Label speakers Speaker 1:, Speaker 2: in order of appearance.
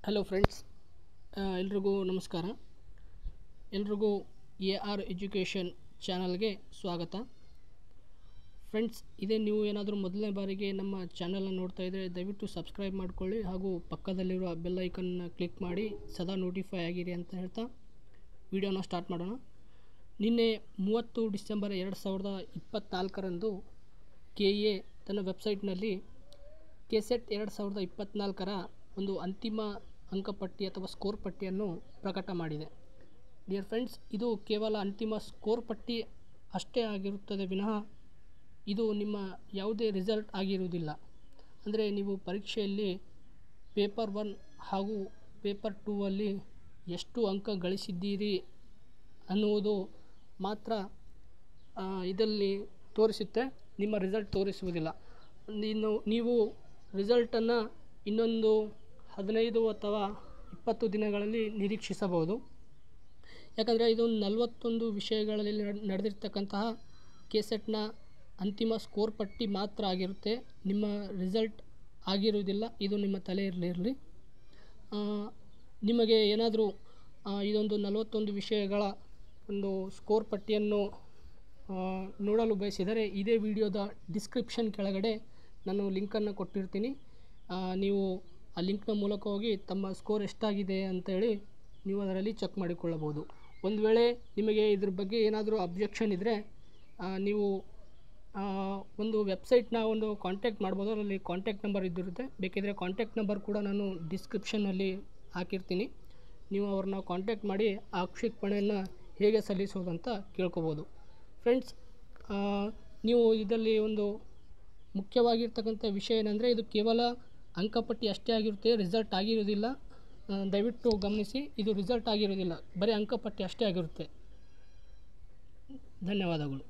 Speaker 1: Hello friends, ಎಲ್ರಿಗೂ ನಮಸ್ಕಾರ. ಎಲ್ರಿಗೂ AR ಎಜುಕೇಷನ್ ಚಾನಲ್ಗೆ ಸ್ವಾಗತ. ಫ್ರೆಂಡ್ಸ್, ಇದೇ ನೀವು ಏನಾದರೂ ಮೊದಲನೇ ಬಾರಿಗೆ ನಮ್ಮ ಚಾನಲ್ನ ನೋಡ್ತಾ ಇದ್ದರೆ ದಯವಿಟ್ಟು ಸಬ್ಸ್ಕ್ರೈಬ್ ಮಾಡಿಕೊಳ್ಳಿ ಹಾಗೂ ಪಕ್ಕದಲ್ಲಿರುವ ಬೆಲ್ ಐಕನ್ನ ಕ್ಲಿಕ್ ಮಾಡಿ ಸದಾ ನೋಟಿಫೈ ಆಗಿರಿ ಅಂತ ಹೇಳ್ತಾ ವಿಡಿಯೋನ ಸ್ಟಾರ್ಟ್ ಮಾಡೋಣ. ನಿನ್ನೆ 30 ಡಿಸೆಂಬರ್ 2024ರಂದು KA ತನ್ನ ವೆಬ್ಸೈಟ್ನಲ್ಲಿ KCET 2024ರ ಒಂದು ಅಂತಿಮ ಅಂಕಪಟ್ಟಿ ಅಥವಾ ಸ್ಕೋರ್ ಪಟ್ಟಿಯನ್ನು ಪ್ರಕಟ ಮಾಡಿದೆ. ಡಿಯರ್ ಫ್ರೆಂಡ್ಸ್, ಇದು ಕೇವಲ ಅಂತಿಮ ಸ್ಕೋರ್ ಪಟ್ಟಿ ಅಷ್ಟೇ ಆಗಿರುತ್ತದೆ ವಿನಃ ಇದು ನಿಮ್ಮ ಯಾವುದೇ ರಿಸಲ್ಟ್ ಆಗಿರುವುದಿಲ್ಲ. ಅಂದರೆ ನೀವು ಪರೀಕ್ಷೆಯಲ್ಲಿ ಪೇಪರ್ 1 ಹಾಗೂ ಪೇಪರ್ 2 ಅಲ್ಲಿ ಎಷ್ಟು ಅಂಕ ಗಳಿಸಿದ್ದೀರಿ ಅನ್ನುವುದು ಮಾತ್ರ ಇದರಲ್ಲಿ ತೋರಿಸುತ್ತೆ, ನಿಮ್ಮ ರಿಸಲ್ಟ್ ತೋರಿಸುವುದಿಲ್ಲ. ನೀವು ರಿಸಲ್ಟನ್ನು ಇನ್ನೊಂದು 15 ಅಥವಾ 20 ದಿನಗಳಲ್ಲಿ ನಿರೀಕ್ಷಿಸಬಹುದು. ಯಾಕಂದರೆ ಇದು 41 ವಿಷಯಗಳಲ್ಲಿ ನಡೆದಿರ್ತಕ್ಕಂತಹ KCETನ ಅಂತಿಮ ಸ್ಕೋರ್ ಪಟ್ಟಿ ಮಾತ್ರ ಆಗಿರುತ್ತೆ, ನಿಮ್ಮ ರಿಸಲ್ಟ್ ಆಗಿರುವುದಿಲ್ಲ. ಇದು ನಿಮ್ಮ ತಲೆಯಲ್ಲಿರಲಿ. ನಿಮಗೆ ಏನಾದರೂ ಇದೊಂದು 41 ವಿಷಯಗಳ ಒಂದು ಸ್ಕೋರ್ ಪಟ್ಟಿಯನ್ನು ನೋಡಲು ಬಯಸಿದರೆ ಇದೇ ವಿಡಿಯೋದ ಡಿಸ್ಕ್ರಿಪ್ಷನ್ ಕೆಳಗಡೆ ನಾನು ಲಿಂಕನ್ನು ಕೊಟ್ಟಿರ್ತೀನಿ. ನೀವು ಆ ಲಿಂಕ್ನ ಮೂಲಕ ಹೋಗಿ ತಮ್ಮ ಸ್ಕೋರ್ ಎಷ್ಟಾಗಿದೆ ಅಂತೇಳಿ ನೀವು ಅದರಲ್ಲಿ ಚೆಕ್ ಮಾಡಿಕೊಳ್ಳಬಹುದು. ಒಂದು ವೇಳೆ ನಿಮಗೆ ಇದ್ರ ಬಗ್ಗೆ ಏನಾದರೂ ಅಬ್ಜೆಕ್ಷನ್ ಇದ್ದರೆ ನೀವು ಒಂದು ವೆಬ್ಸೈಟ್ನ ಒಂದು ಕಾಂಟ್ಯಾಕ್ಟ್ ಮಾಡ್ಬೋದು. ಅದರಲ್ಲಿ ಕಾಂಟ್ಯಾಕ್ಟ್ ನಂಬರ್ ಇದ್ದಿರುತ್ತೆ. ಬೇಕಿದ್ದರೆ ಕಾಂಟ್ಯಾಕ್ಟ್ ನಂಬರ್ ಕೂಡ ನಾನು ಡಿಸ್ಕ್ರಿಪ್ಷನ್ನಲ್ಲಿ ಹಾಕಿರ್ತೀನಿ. ನೀವು ಅವ್ರನ್ನ ಕಾಂಟ್ಯಾಕ್ಟ್ ಮಾಡಿ ಆಕ್ಷೇಪಣೆಯನ್ನು ಹೇಗೆ ಸಲ್ಲಿಸೋದು ಅಂತ ಕೇಳ್ಕೊಬೋದು. ಫ್ರೆಂಡ್ಸ್, ನೀವು ಇದರಲ್ಲಿ ಒಂದು ಮುಖ್ಯವಾಗಿರ್ತಕ್ಕಂಥ ವಿಷಯ ಏನಂದರೆ ಇದು ಕೇವಲ ಅಂಕಪಟ್ಟಿ ಅಷ್ಟೇ ಆಗಿರುತ್ತೆ, ರಿಸಲ್ಟ್ ಆಗಿರೋದಿಲ್ಲ. ದಯವಿಟ್ಟು ಗಮನಿಸಿ, ಇದು ರಿಸಲ್ಟ್ ಆಗಿರೋದಿಲ್ಲ, ಬರೀ ಅಂಕಪಟ್ಟಿ ಅಷ್ಟೇ ಆಗಿರುತ್ತೆ. ಧನ್ಯವಾದಗಳು.